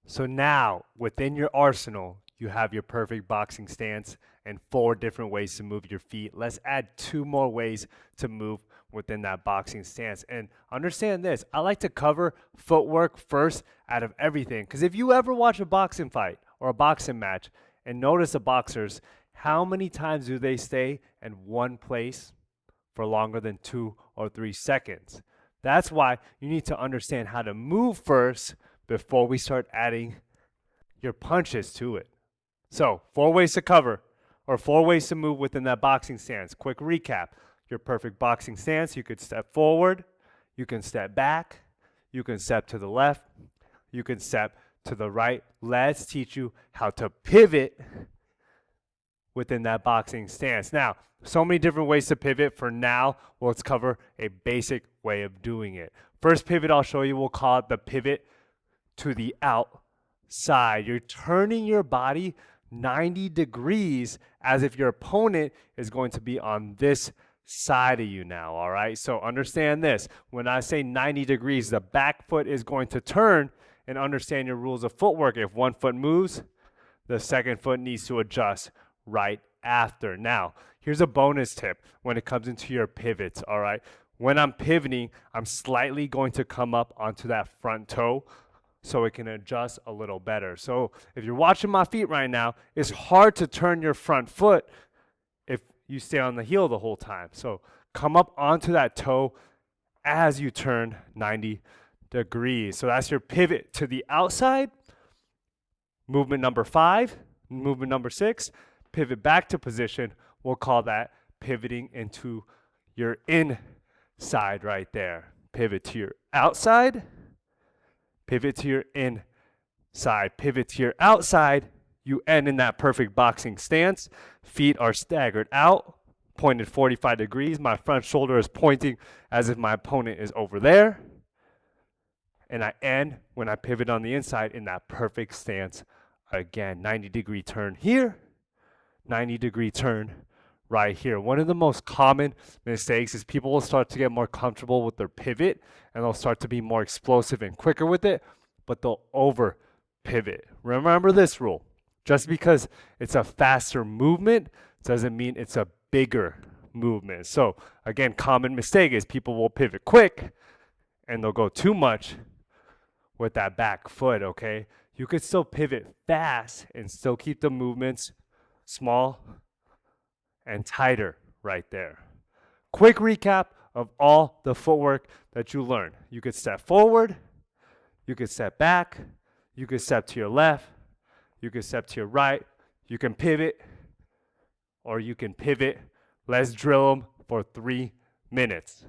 So now, within your arsenal, you have your perfect boxing stance and 4 different ways to move your feet. Let's add 2 more ways to move within that boxing stance. And understand this, I like to cover footwork first out of everything. Because if you ever watch a boxing fight or a boxing match and notice the boxers, how many times do they stay in one place for longer than 2 or 3 seconds? That's why you need to understand how to move first before we start adding your punches to it. So 4 ways to cover, or 4 ways to move within that boxing stance. Quick recap. Your perfect boxing stance, you could step forward, you can step back, you can step to the left, you can step to the right. Let's teach you how to pivot within that boxing stance. Now, so many different ways to pivot. For now, let's cover a basic way of doing it. First pivot I'll show you, we'll call it the pivot to the outside. You're turning your body 90 degrees as if your opponent is going to be on this side of you now, all right? So understand this. When I say 90 degrees, the back foot is going to turn, and understand your rules of footwork. If one foot moves, the second foot needs to adjust right after. Now, here's a bonus tip when it comes into your pivots, all right? When I'm pivoting, I'm slightly going to come up onto that front toe so it can adjust a little better. So if you're watching my feet right now, it's hard to turn your front foot if you stay on the heel the whole time. So come up onto that toe as you turn 90 degrees. So that's your pivot to the outside. Movement number 5, movement number 6, pivot back to position. We'll call that pivoting into your inside right there. Pivot to your outside, pivot to your inside, pivot to your outside. You end in that perfect boxing stance. Feet are staggered out, pointed 45 degrees. My front shoulder is pointing as if my opponent is over there. And I end when I pivot on the inside in that perfect stance again. 90-degree turn here, 90-degree turn right here. One of the most common mistakes is people will start to get more comfortable with their pivot and they'll start to be more explosive and quicker with it, but they'll over pivot. Remember this rule. Just because it's a faster movement doesn't mean it's a bigger movement. So again, common mistake is people will pivot quick and they'll go too much with that back foot, okay? You could still pivot fast and still keep the movements small and tighter right there. Quick recap of all the footwork that you learned. You could step forward, you could step back, you could step to your left, you could step to your right, you can pivot, or you can pivot. Let's drill them for 3 minutes.